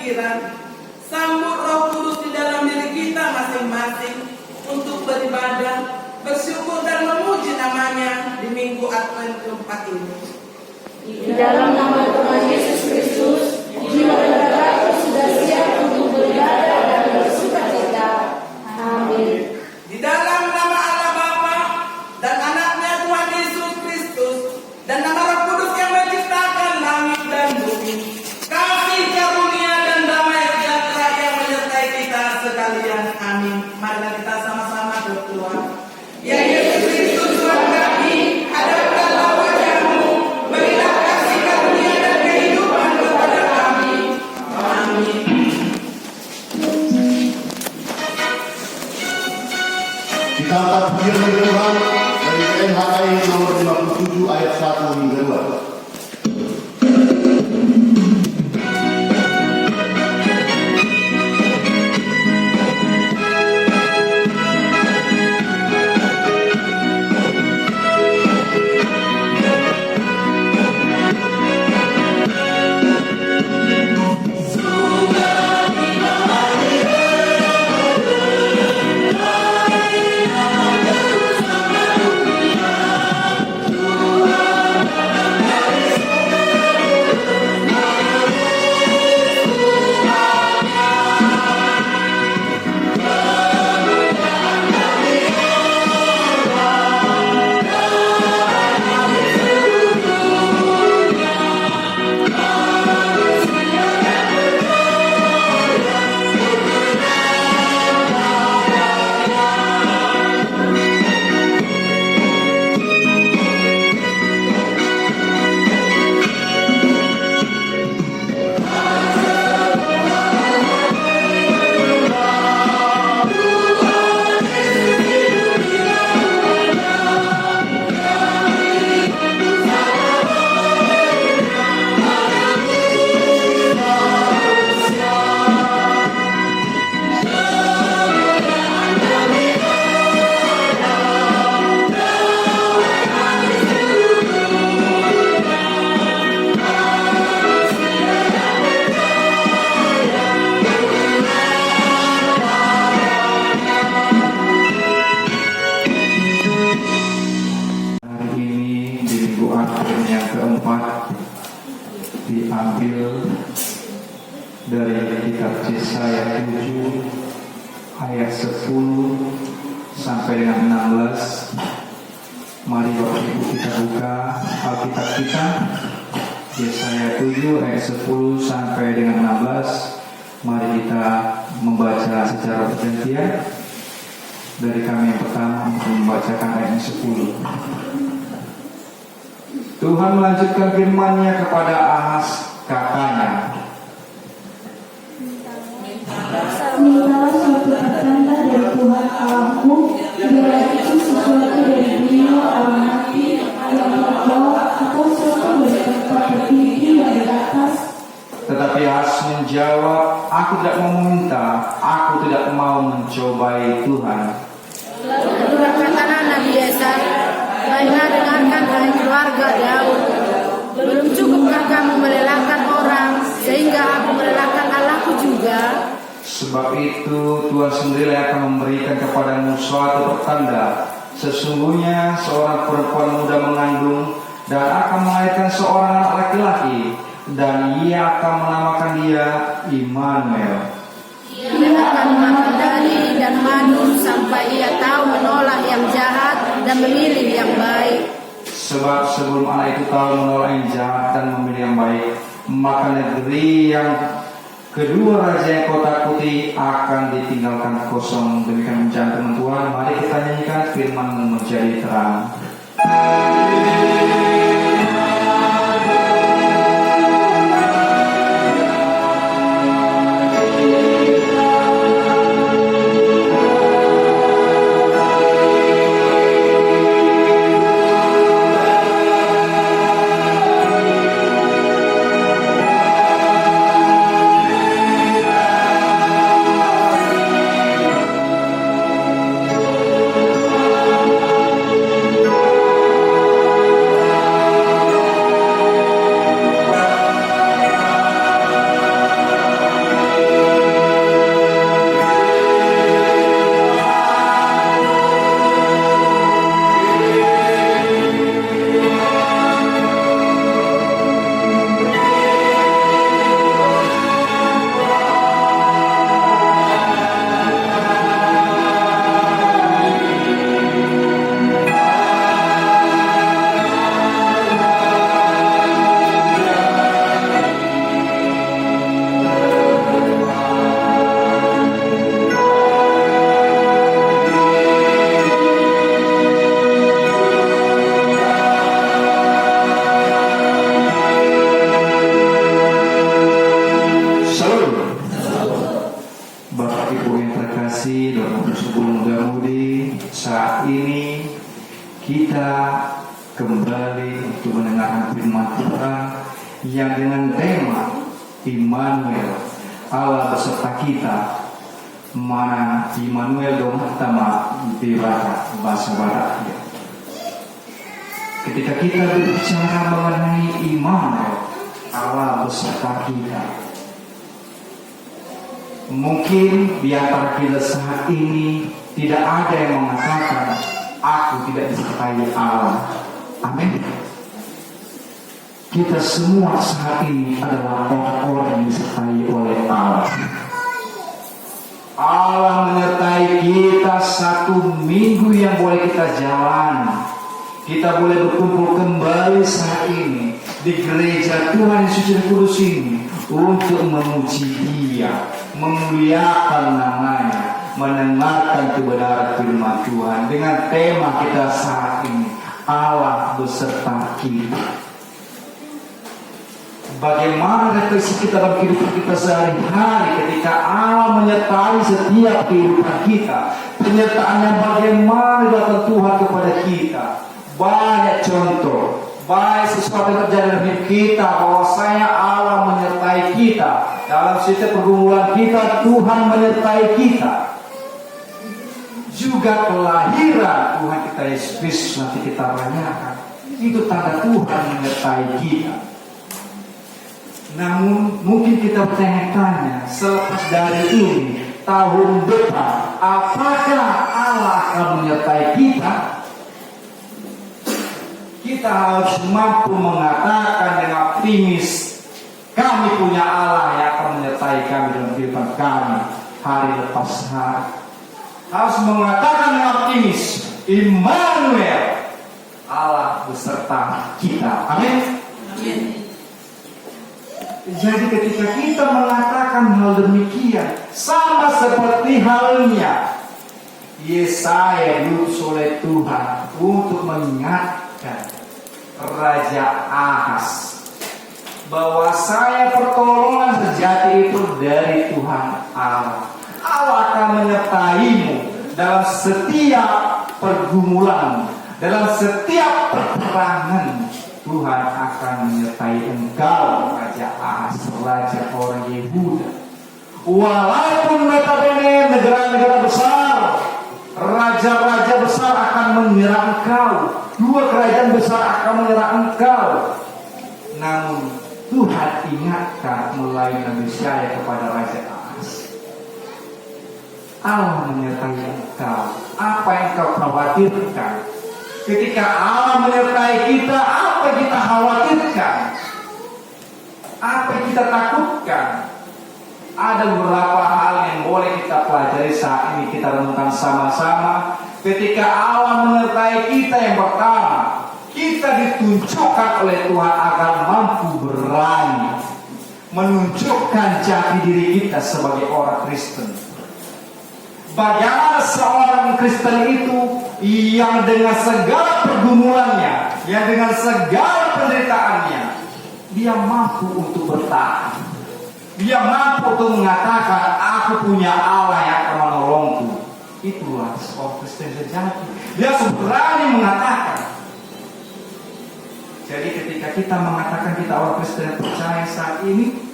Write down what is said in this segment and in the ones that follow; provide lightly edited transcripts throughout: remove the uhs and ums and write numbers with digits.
pikiran. Sambut Roh Kudus di dalam diri kita masing-masing untuk beribadah, bersyukur dan memuji namanya di Minggu Advent keempat ini. Di dalam nama Tuhan Yesus Kristus, jiwa dan ragaku sudah siap untuk beribadah dan bersukacita. Amin. Di dalam nama Allah Bapa dan Anaknya Tuhan Yesus Kristus dan nama Roh Kudus yang menciptakan langit dan bumi, kasih karunia dan damai sejahtera yang menyertai kita sekalian. Amin. Marilah kita sama-sama berdoa. Ya Yesus Kristus Tuhan kami, hadapkanlah wajah-Mu, berilah kasih karunia dan kehidupan kepada kami. Amin. Kita angkat pujian bagi Tuhan dari PNHI nomor 57 ayat 1 hingga 2. Diambil dari kitab Yesaya 7 ayat 10 sampai dengan 16. Mari Bapak Ibu kita buka Alkitab kita, Yesaya 7 ayat 10 sampai dengan 16. Mari kita membaca secara bergantian. Dari kami yang pertama untuk membacakan ayat 10. Tuhan melanjutkan firman-Nya kepada Ahaz katanya, Mintalah suatu pertanda dari Tuhan Allahmu, biarlah itu sesuatu dari beliau Allah mati yang terbawa atau suatu dari tempat tertinggi yang di atas. Tetapi Ahaz menjawab, aku tidak mau meminta, aku tidak mau mencobai Tuhan. Lalu berkatalah Nabi Yesaya, baiklah dengarkan hai keluarga Daud. Belum cukupkah kamu melelahkan orang, sehingga aku melelahkan Allahku juga? Sebab itu Tuhan sendiri akan memberikan kepadamu suatu pertanda. Sesungguhnya seorang perempuan muda mengandung dan akan melahirkan seorang anak laki-laki, dan ia akan menamakan dia Immanuel. Ia akan makan daging dan madu sampai ia tahu menolak yang jahat dan memilih yang baik. Sebab sebelum anak itu tahu menolak yang jahat dan memilih yang baik, maka negeri yang kedua raja yang kau takuti akan ditinggalkan kosong. Demikian ucapan Tuhan. Mari kita nyanyikan firman-Mu menjadi terang. firman Tuhan yang dengan tema Immanuel, Allah beserta kita. Mana Immanuel dong pertama di bahasa Barat. Ketika kita berbicara mengenai Immanuel, Allah beserta kita, mungkin di antara kita saat ini tidak ada yang mengatakan aku tidak disertai Allah. Amin. Kita semua saat ini adalah orang-orang yang disertai oleh Allah. Allah menyertai kita 1 minggu yang boleh kita jalan. Kita boleh berkumpul kembali saat ini di gereja Tuhan Yesus yang Kudus ini untuk memuji Dia, memuliakan namanya, mendengarkan kebenaran firman Tuhan dengan tema kita saat ini, Allah beserta kita. Bagaimana refleksi kita dalam kehidupan kita sehari-hari ketika Allah menyertai setiap kehidupan kita? Penyertaannya bagaimana datang Tuhan kepada kita? Banyak contoh, baik sesuatu yang terjadi dalam hidup kita, bahwasanya Allah menyertai kita dalam setiap pergumulan kita. Tuhan menyertai kita. Juga kelahiran Tuhan kita Yesus Kristus nanti kita rayakan, itu tanda Tuhan menyertai kita. Namun mungkin kita bertanya-tanya, selepas dari ini tahun depan, apakah Allah akan menyertai kita? Kita harus mampu mengatakan dengan optimis, kami punya Allah yang akan menyertai kami dalam kehidupan kami hari lepas hari. Harus mengatakan dengan optimis, Immanuel, Allah beserta kita. Amin. Amin. Jadi ketika kita mengatakan hal demikian, sama seperti halnya Yesaya diutus oleh Tuhan untuk mengingatkan Raja Ahaz bahwa saya pertolongan sejati itu dari Tuhan Allah. Allah akan menyertaimu dalam setiap pergumulan, dalam setiap peperangan. Tuhan akan menyertai engkau, Raja Ahaz, raja orang Yehuda. Walaupun notabene negara-negara besar, raja-raja besar akan menyerang engkau, 2 kerajaan besar akan menyerang engkau, namun Tuhan ingatkan melalui Nabi Yesaya kepada Raja Ahaz, Allah menyertai engkau. Apa yang kau khawatirkan? Ketika Allah menyertai kita, apa yang kita khawatirkan? Apa yang kita takutkan? Ada beberapa hal yang boleh kita pelajari saat ini, kita renungkan sama-sama. Ketika Allah menyertai kita, yang pertama, kita ditunjukkan oleh Tuhan agar mampu berani menunjukkan jati diri kita sebagai orang Kristen. Bagaimana seorang Kristen itu yang dengan segala pergumulannya, yang dengan segala penderitaannya, dia mampu untuk bertahan. Dia mampu untuk mengatakan, aku punya Allah yang akan menolongku. Itulah seorang Kristen sejati. Dia berani mengatakan. Jadi ketika kita mengatakan kita orang Kristen yang percaya saat ini,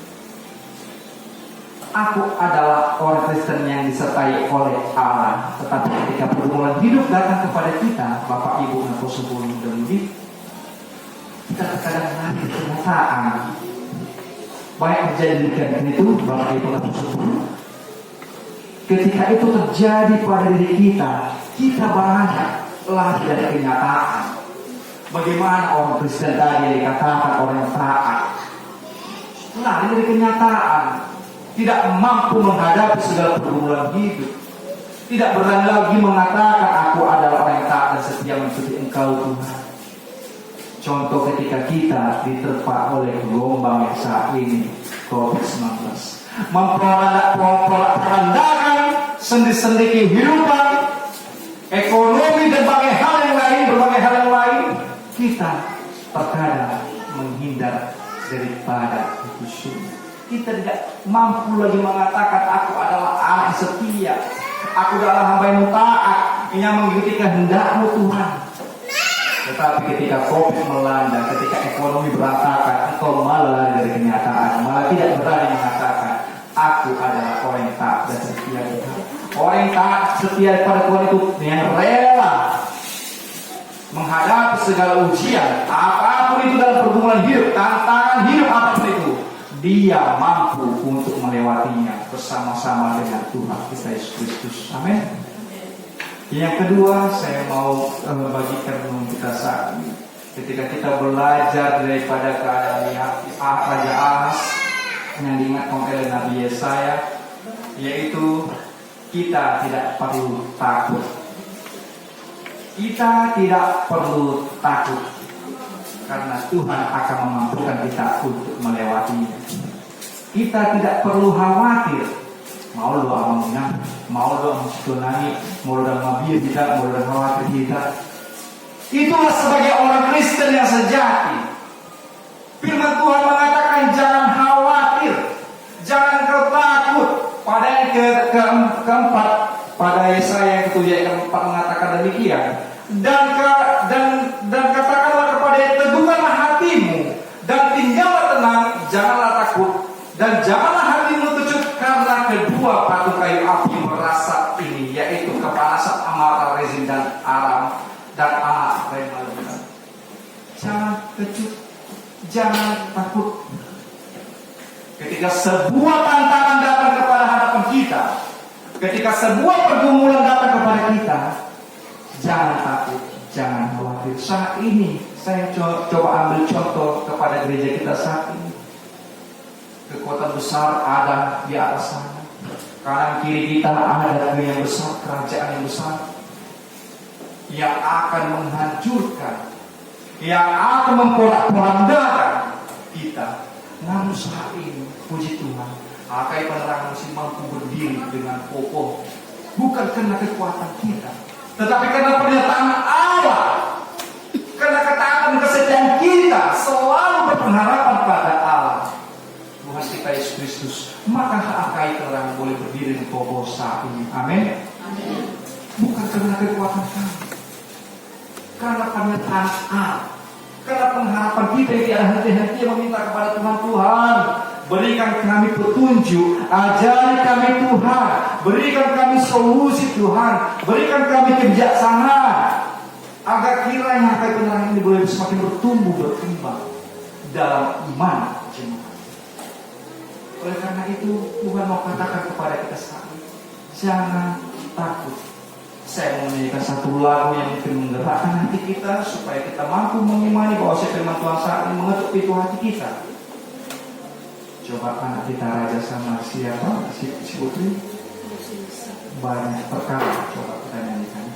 aku adalah orang Kristen yang disertai oleh Allah. Tetapi ketika pergumulan hidup datang kepada kita, Bapak Ibu dan Saudara dan Budi, kita terkadang lagi kenyataan. Baik terjadi di itu, Bapak Ibu dan Saudara. Ketika itu terjadi pada diri kita, kita banyak lari dari kenyataan. Bagaimana orang Kristen tadi dikatakan orang yang taat, lari dari kenyataan. Tidak mampu menghadapi segala pergumulan hidup, tidak berani lagi mengatakan aku adalah orang yang taat dan setia mengikuti Engkau Tuhan. Contoh ketika kita diterpa oleh gelombang yang saat ini COVID-19, memperandakan sendi-sendi kehidupan, ekonomi dan berbagai hal yang lain, kita terkadang menghindar daripada itu semua. Kita tidak mampu lagi mengatakan aku adalah anak setia, aku adalah hamba yang taat yang mengikuti kehendak-Mu Tuhan. Tetapi ketika COVID melanda, ketika ekonomi ekonomi berantakan, engkau malah lari dari kenyataan, malah tidak berani mengatakan, aku adalah orang yang taat dan setia kepada Tuhan. Orang yang taat setia pada Tuhan itu yang rela menghadapi segala ujian, apapun itu dalam pergumulan hidup, tantangan hidup apapun itu, dia mampu untuk melewatinya bersama-sama dengan Tuhan kita Yesus Kristus. Amin. Yang kedua, saya mau bagikan kita saat ini. Ketika kita belajar daripada keadaan Raja Ahaz yang diingatkan oleh Nabi Yesaya, yaitu kita tidak perlu takut. Kita tidak perlu takut karena Tuhan akan memampukan kita untuk melewatinya. Kita tidak perlu khawatir. Mau doa menang, mau doa tsunami, mau doa mobil kita, mau doa khawatir kita. Itulah sebagai orang Kristen yang sejati. Firman Tuhan mengatakan jangan khawatir, jangan kau takut. Pada yang keempat, pada Yesaya yang ketujuh yang keempat mengatakan demikian. Dan katakanlah kepada dia, teguhkanlah hatimu dan tinggallah tenang, janganlah takut dan janganlah hatimu terkejut karena kedua patung kayu api merasap ini, yaitu kepanasan amarah Rezin dan Aram dan anak Remalina. Jangan kejut, jangan takut. Ketika sebuah tantangan datang kepada hadapan kita, ketika sebuah pergumulan datang kepada kita, jangan takut, jangan khawatir. Saat ini saya coba ambil contoh kepada gereja kita saat ini. Kekuatan besar ada di atas sana. Kanan kiri kita ada dunia yang besar, kerajaan yang besar, yang akan menghancurkan, yang akan memporak-porandakan kita. Namun saat ini, puji Tuhan, Akai penerangan masih mampu berdiri dengan kokoh, bukan karena kekuatan kita, tetapi karena pernyataan Allah, karena ketaatan kesetiaan kita selalu berpengharapan pada Allah, Tuhan kita Yesus Kristus. Maka Akai penerangan boleh berdiri dengan kokoh saat ini. Amin. Bukan karena kekuatan kami, karena pernyataan Allah, karena pengharapan kita yang tiada henti-henti meminta kepada Tuhan. Tuhan, berikan kami petunjuk, ajari kami Tuhan, berikan kami solusi Tuhan, berikan kami kebijaksanaan, agar kiranya Akai penerangan ini boleh semakin bertumbuh, berkembang dalam iman jemaat. Oleh karena itu Tuhan mau katakan kepada kita saat ini, jangan takut. Saya mau menyanyikan satu lagu yang mungkin menggerakkan hati kita supaya kita mampu mengimani bahwa firman Tuhan saat ini mengetuk pintu hati kita. Coba anak kita Raja sama siapa? Si Putri. Banyak perkara. Coba kita nyanyikan.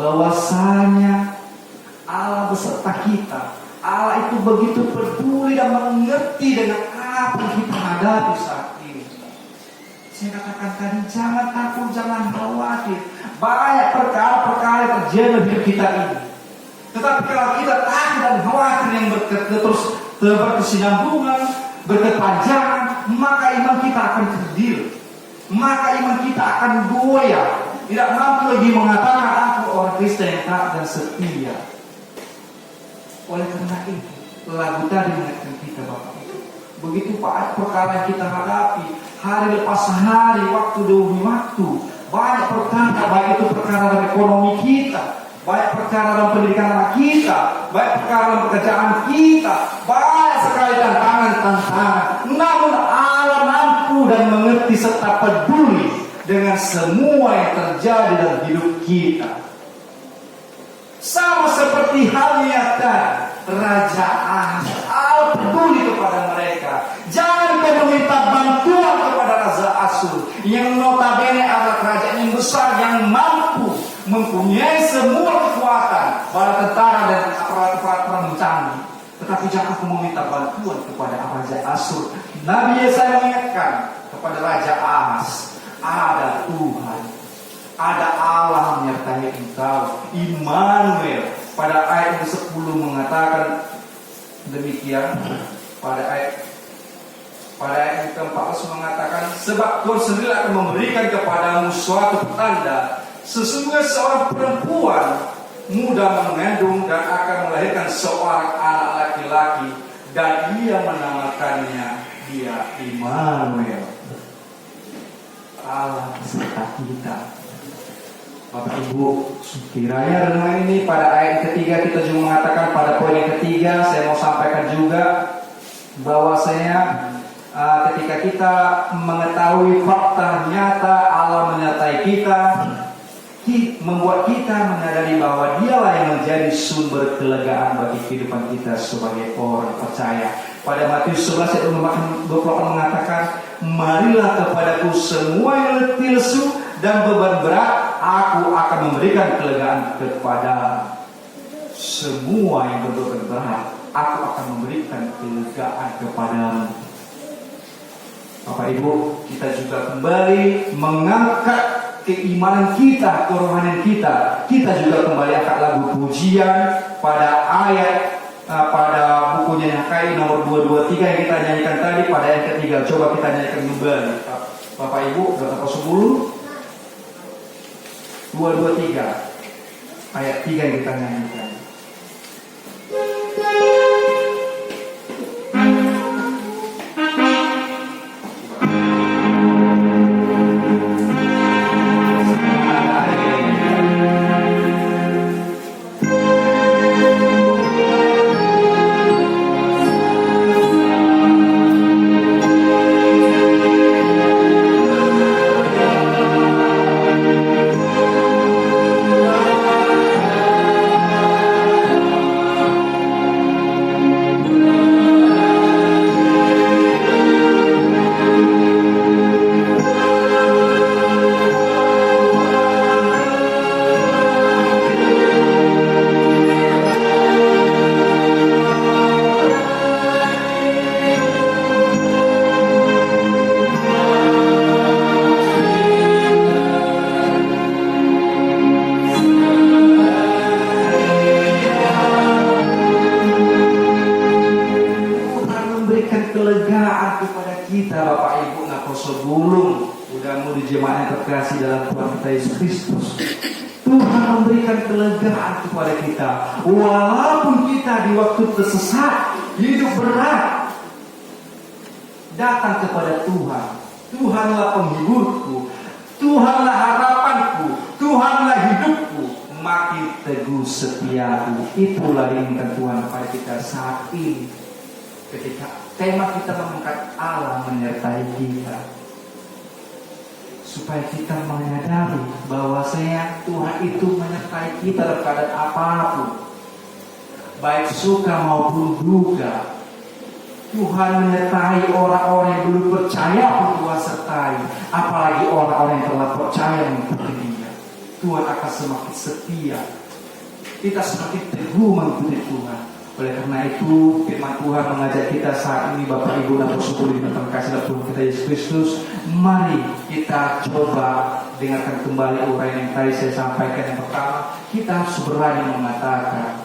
bahwasanya Allah beserta kita. Allah itu begitu peduli dan mengerti dengan apa yang kita hadapi saat ini. Saya katakan tadi, jangan takut, jangan khawatir. Banyak perkara-perkara yang terjadi dalam hidup kita ini. Tetapi kalau kita takut dan khawatir yang terus berkesinambungan, berkepanjangan, maka iman kita akan kerdil. Maka iman kita akan goyah. Tidak mampu lagi mengatakan aku orang Kristen yang taat dan setia. Oleh karena itu, lagu tadi mengingatkan kita, Bapak Ibu. Begitu banyak perkara yang kita hadapi, hari lepas hari, waktu demi waktu. Banyak perkara, baik itu perkara dalam ekonomi kita, baik perkara dalam pendidikan anak kita, baik perkara dalam pekerjaan kita, banyak sekali tantangan. Namun Allah mampu dan mengerti serta peduli dengan semua yang terjadi dalam hidup kita. Sama seperti halnya Raja Ahaz, Allah peduli kepada mereka. Jangan kau meminta bantuan kepada Raja Asyur yang notabene adalah kerajaan yang besar, yang mampu mempunyai semua kekuatan, bala tentara dan aparat-aparat perang canggih. Tetapi jangan kau meminta bantuan kepada Raja Asyur. Nabi Yesaya mengingatkan kepada Raja Ahaz, ada Tuhan, ada Allah menyertai engkau, Immanuel. Pada ayat ke-10 mengatakan demikian. Pada ayat ke-14 mengatakan, sebab Tuhan sendiri akan memberikan kepadamu suatu tanda. Sesungguhnya seorang perempuan muda mengandung dan akan melahirkan seorang anak laki-laki, dan ia menamakannya dia Immanuel. Allah beserta kita. Bapak Ibu, kiranya renungan ini pada ayat ketiga kita juga mengatakan, pada poin yang ketiga saya mau sampaikan juga bahwasanya ketika kita mengetahui fakta nyata Allah menyertai kita, membuat kita menyadari bahwa Dialah yang menjadi sumber kelegaan bagi kehidupan kita sebagai orang percaya. Pada Matius 11 ayat 28 mengatakan, marilah kepadaku semua yang letih lesu dan beban berat, aku akan memberikan kelegaan kepada semua yang berbeban berat. Aku akan memberikan kelegaan kepadamu. Bapak Ibu, kita juga kembali mengangkat keimanan kita, kerohanian kita. Kita juga kembali angkat lagu pujian pada ayat pada bukunya Nyanyi nomor 223 yang kita nyanyikan tadi pada ayat ketiga. Coba kita nyanyikan kembali, Bapak Ibu, berapa 10? 223 ayat 3 yang kita nyanyikan. Kasih dalam Tuhan kita Yesus Kristus, Tuhan memberikan kelegaan kepada kita. Walaupun kita di waktu tersesat, hidup berat, datang kepada Tuhan. Tuhanlah penghiburku, Tuhanlah harapanku, Tuhanlah hidupku, makin teguh setiaku. Itulah diinginkan Tuhan kepada kita saat ini. Ketika tema kita mengangkat Allah menyertai kita, supaya kita menyadari bahwasanya Tuhan itu menyertai kita dalam keadaan apapun, baik suka maupun duka. Tuhan menyertai orang-orang yang belum percaya pun Tuhan sertai, apalagi orang-orang yang telah percaya mengikuti Dia. Tuhan akan semakin setia. Kita semakin teguh mengikuti Tuhan. Oleh karena itu, firman Tuhan mengajak kita saat ini, Bapak Ibu dan bersyukur dengan kasih Tuhan kita Yesus Kristus. Mari kita coba dengarkan kembali uraian yang tadi saya sampaikan. Yang pertama, kita harus berani mengatakan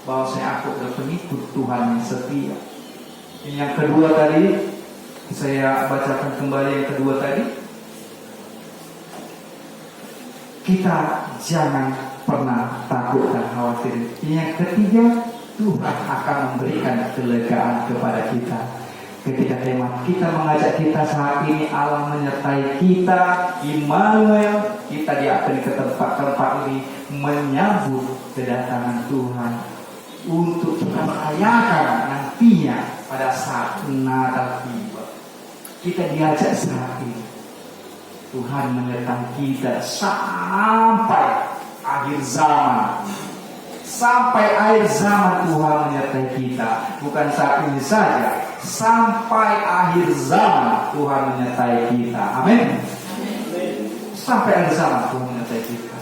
bahwa aku adalah pengikut Tuhan yang setia. Yang kedua tadi, saya bacakan kembali yang kedua tadi. Kita jangan pernah takut dan khawatir. Yang ketiga, Tuhan akan memberikan kelegaan kepada kita. Ketika tema kita mengajak kita saat ini, Allah menyertai kita, Immanuel, kita diapain ke tempat-tempat ini menyambut kedatangan Tuhan untuk kita merayakan nantinya pada saat Natal tiba. Kita diajak saat ini. Tuhan menyertai kita sampai akhir zaman. Sampai akhir zaman Tuhan menyertai kita. Bukan saat ini saja, sampai akhir zaman Tuhan menyertai kita. Amin. Sampai akhir zaman Tuhan menyertai kita.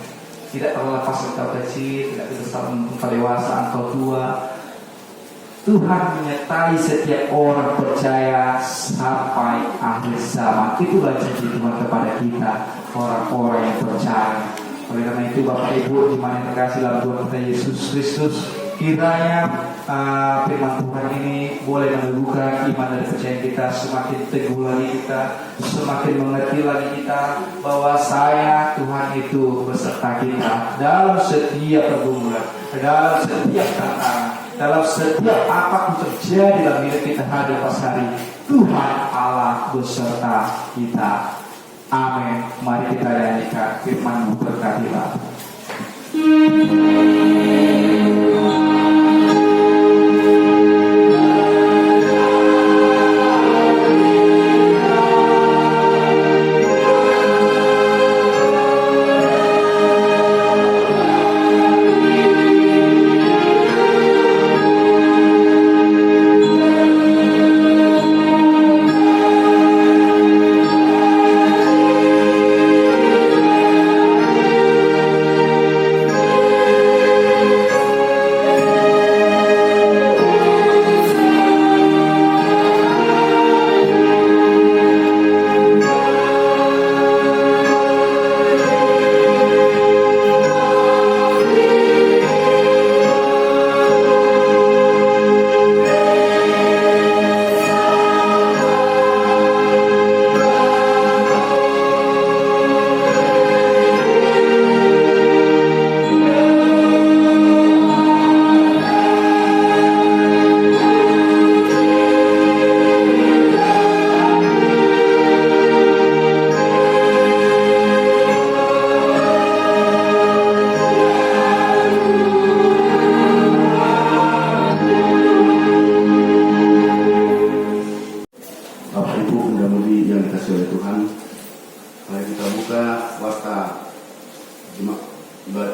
Tidak terlepas engkau kecil, tidak terlepas engkau dewasa, engkau tua. Tuhan menyertai setiap orang percaya sampai akhir zaman. Itulah janji Tuhan kepada kita, orang-orang yang percaya. Oleh karena itu, Bapak Ibu dimana yang terkasih dalam Tuhan kita Yesus Kristus, kiranya firman Tuhan ini boleh meneguhkan iman dan percaya kita, semakin teguh lagi kita, semakin mengerti lagi kita bahwa Tuhan itu beserta kita dalam setiap pergumulan, dalam setiap tantangan, dalam setiap apapun terjadi dalam hidup kita hari pas hari. Tuhan Allah beserta kita. Amin. Mari kita nyanyikan firman-Mu, berkatilah.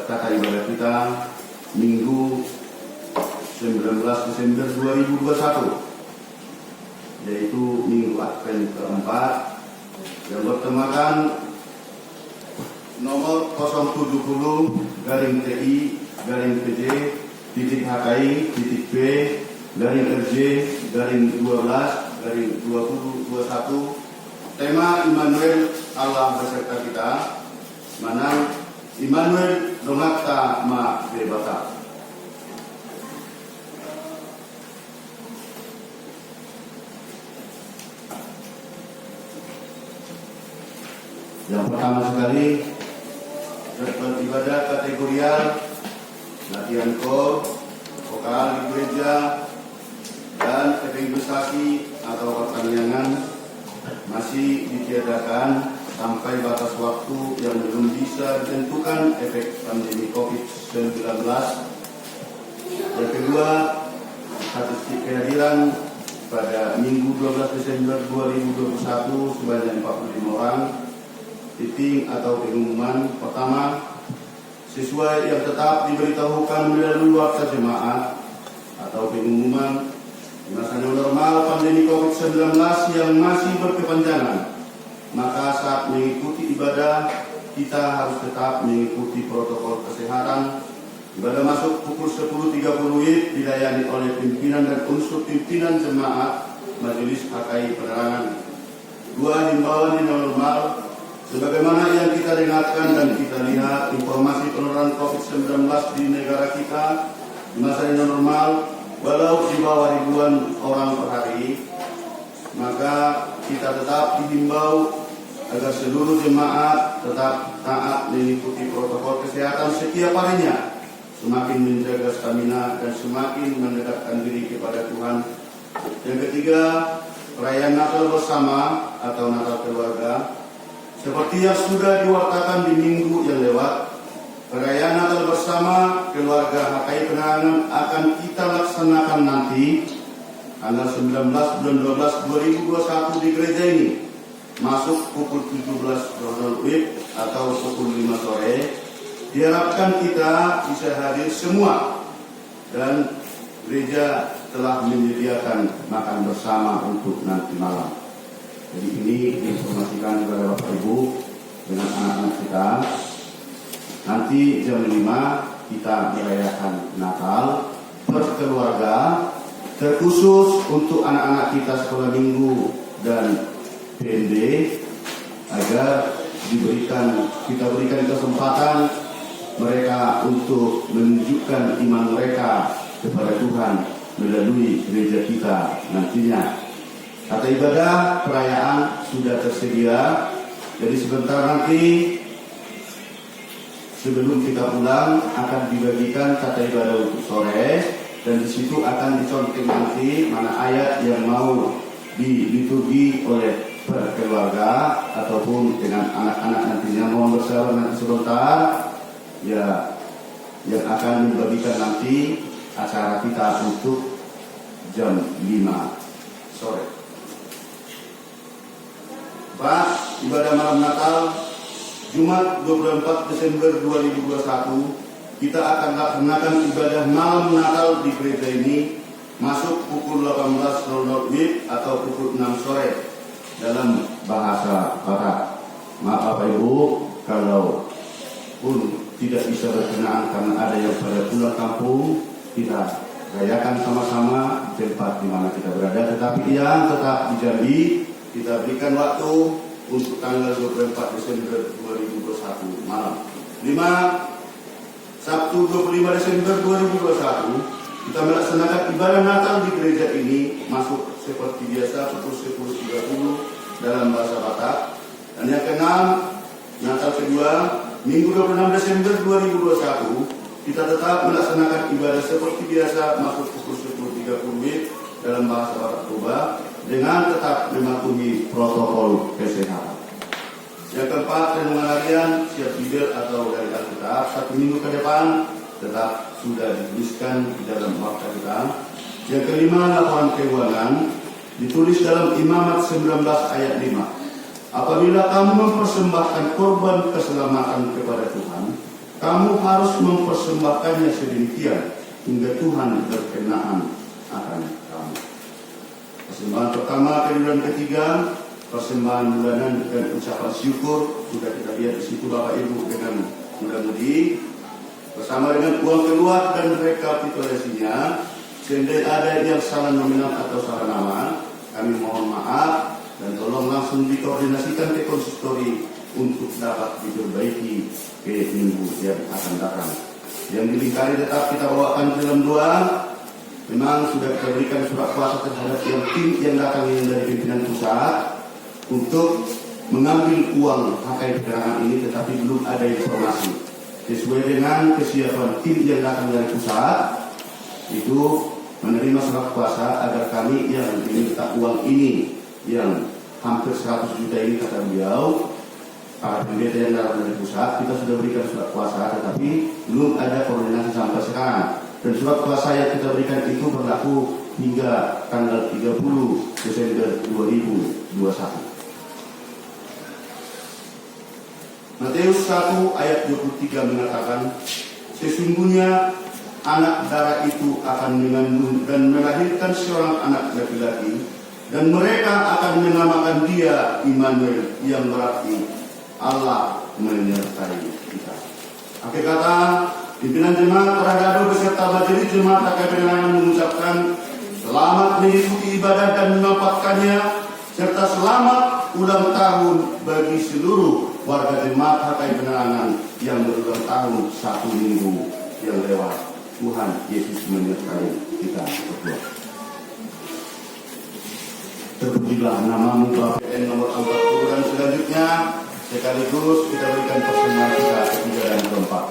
Kata ibadah kita Minggu 19 Desember 2021, yaitu Minggu Advent keempat, yang bertemakan nomor 070-TI-PJ-HKI-B-RJ-12-2021, tema Immanuel, Allah beserta kita, mana Immanuel dongakta ma bebata. Yang pertama sekali, beribadah kategorial, latihan kor, vokal di gereja, dan evangelisasi atau pertanian masih ditiadakan sampai batas waktu yang belum bisa ditentukan efek pandemi COVID-19. Yang kedua, statistik kehadiran pada Minggu 12 Desember 2021 sebanyak 45 orang. Titik atau pengumuman pertama, sesuai yang tetap diberitahukan melalui warta jemaat atau pengumuman di masa normal pandemi COVID-19 yang masih berkepanjangan, maka saat mengikuti ibadah kita harus tetap mengikuti protokol kesehatan. Ibadah masuk pukul 10.30 WIB dilayani oleh pimpinan dan unsur pimpinan jemaat Majelis HKI Penerangan. 2. Himbauan yang normal. Sebagaimana yang kita dengarkan dan kita lihat, informasi penularan COVID-19 di negara kita di masa yang normal, walau di bawah ribuan orang per hari, maka kita tetap dihimbau agar seluruh jemaat tetap taat mengikuti protokol kesehatan setiap harinya, semakin menjaga stamina dan semakin mendekatkan diri kepada Tuhan. Yang ketiga, perayaan Natal bersama atau Natal keluarga. Seperti yang sudah diwartakan di minggu yang lewat, perayaan Natal bersama keluarga HKI Penerangan akan kita laksanakan nanti tanggal 19 bulan 12 2021 di gereja ini, masuk pukul 17.00 WIB atau pukul 5 sore. Diharapkan kita bisa hadir semua, dan gereja telah menyediakan makan bersama untuk nanti malam. Jadi ini diinformasikan kepada Bapak Ibu dengan anak-anak kita. Nanti jam 5 kita merayakan Natal berkeluarga, terkhusus untuk anak-anak kita sekolah minggu dan PND, agar kita berikan kesempatan mereka untuk menunjukkan iman mereka kepada Tuhan melalui gereja kita nantinya. Kata ibadah perayaan sudah tersedia, jadi sebentar nanti sebelum kita pulang akan dibagikan kata ibadah untuk sore, dan di situ akan dicontoh nanti mana ayat yang mau diliturgi oleh berkeluarga ataupun dengan anak-anak nantinya. Mohon bersabar nanti sebentar ya, yang akan membagikan nanti acara kita untuk jam 5 sore. Pak, ibadah malam Natal Jumat 24 Desember 2021, kita akan laksanakan ibadah malam Natal di gereja ini masuk pukul 18.00 WIB atau pukul 6 sore dalam bahasa Barat. Maaf Bapak Ibu kalau pun tidak bisa berkenaan karena ada yang pada pulang kampung, kita rayakan sama-sama di tempat di mana kita berada. Tetapi yang tetap di Jambi, kita berikan waktu untuk tanggal 24 Desember 2021 malam. 5. Sabtu 25 Desember 2021 kita melaksanakan ibadah Natal di gereja ini masuk seperti biasa pukul 10.30 dalam bahasa Batak. Dan yang ke-6, Natal kedua Minggu 26 Desember 2021 kita tetap melaksanakan ibadah seperti biasa masuk pukul 10.30 WIB dalam bahasa Batak Toba, dengan tetap mematuhi protokol kesehatan. Yang keempat, renungan harian siap Bibel atau dari Alkitab 1 minggu ke depan tetap sudah dituliskan di dalam waktu kita. Yang kelima, laporan keuangan ditulis dalam Imamat 19 ayat 5. Apabila kamu mempersembahkan korban keselamatan kepada Tuhan, kamu harus mempersembahkannya sedemikian hingga Tuhan berkenaan akan kamu. Persembahan pertama, kedua, dan ketiga, persembahan bulanan dan ucapan syukur sudah kita lihat di situ Bapak Ibu dengan mudah-mudi bersama dengan uang keluar dan rekapitulasinya. Seandainya ada yang salah nominal atau salah nama, kami mohon maaf dan tolong langsung dikoordinasikan ke konsistori untuk dapat diperbaiki ke minggu yang akan datang. Yang dilingkari tetap kita bawakan dalam doa. Memang sudah kita berikan surat kuasa terhadap yang tim yang datang dari pimpinan pusat untuk mengambil uang HKI Penerangan ini, tetapi belum ada informasi. Sesuai dengan kesiapan tim yang datang dari pusat, itu menerima surat kuasa agar kami yang diminta uang ini yang hampir 100 juta ini, kata beliau, para pendeta yang datang dari pusat, kita sudah berikan surat kuasa, tetapi belum ada koordinasi sampai sekarang. Dan surat kuasa yang kita berikan itu berlaku hingga tanggal 30 Desember 2021. Matius 1 ayat 23 mengatakan, sesungguhnya anak darah itu akan mengandung dan melahirkan seorang anak laki-laki, dan mereka akan menamakan dia Immanuel, yang berarti Allah menyertai kita. Akhir kata, pimpinan jemaat Paragado beserta majelis jemaat AKP Penanganan mengucapkan selamat mengikuti ibadah dan memanfaatkannya, serta selamat ulang tahun bagi seluruh warga jemaat HKI Penanganan yang berulang tahun 1 minggu yang lewat. Tuhan Yesus menyertai kita berdua. Terpujilah namamu Bapa nomor 40, dan selanjutnya sekaligus kita berikan persembahan kita ketiga dan keempat.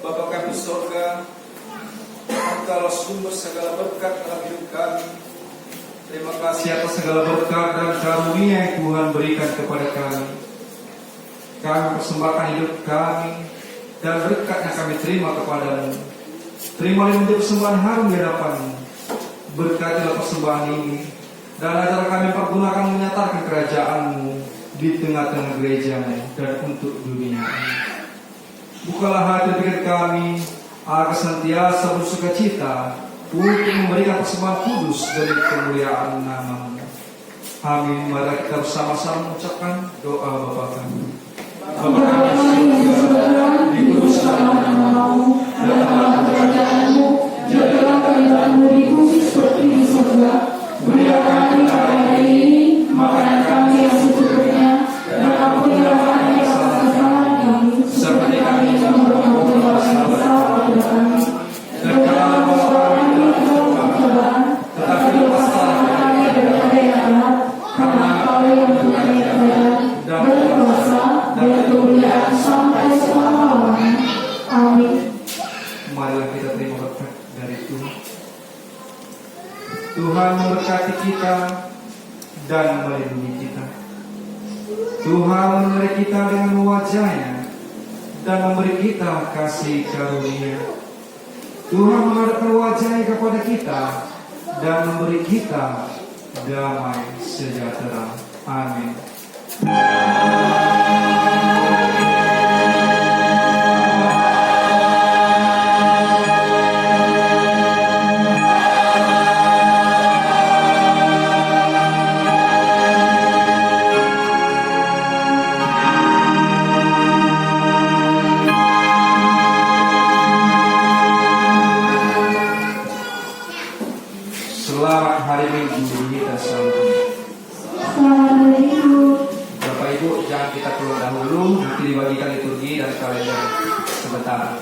Bapa kami surga, Engkaulah sumber segala berkat dalam hidup kami. Terima kasih atas segala berkat dan karunia yang Tuhan berikan kepada kami. Kami persembahkan hidup kami dan berkat yang kami terima kepadamu. Terima menjadi persembahan harum di hadapan-Mu. Berkatilah persembahan ini dan ajar kami pergunakan menyatakan kerajaan-Mu di tengah-tengah gereja-Mu dan untuk dunia ini. Bukalah hati pikir kami agar senantiasa bersukacita untuk memberikan persembahan kudus dari kemuliaan nama-Mu. Amin. Mari kita bersama-sama mengucapkan doa Bapa kami. Bapa kami yang di surga, dikuduskanlah namamu, datanglah kerajaanmu, jadilah kehendakmu di bumi seperti di surga. Berilah kami pada hari ini makanan kami yang secukupnya, dan ampunilah kami kesalahan kami, seperti kami juga mengampuni orang yang bersalah kepada kami. Dan janganlah membawa kami ke dalam pencobaan, tetapi lepaskanlah kami daripada yang jahat, karena Engkau yang punya kerajaan dan kuasa dan kemuliaan sampai selama-lamanya. Amin. Marilah kita terima berkat dari Tuhan. Tuhan memberkati kita dan melindungi kita. Tuhan menyertai kita dengan wajah-Nya dan memberi kita kasih karunia. Tuhan menghadapkan wajah-Nya kepada kita dan memberi kita damai sejahtera. Amin. Selamat hari Minggu kita selamat. Selamat hari Minggu. Bapak Ibu, jangan kita keluar dahulu, nanti dibagikan liturgi dan kalender sebentar.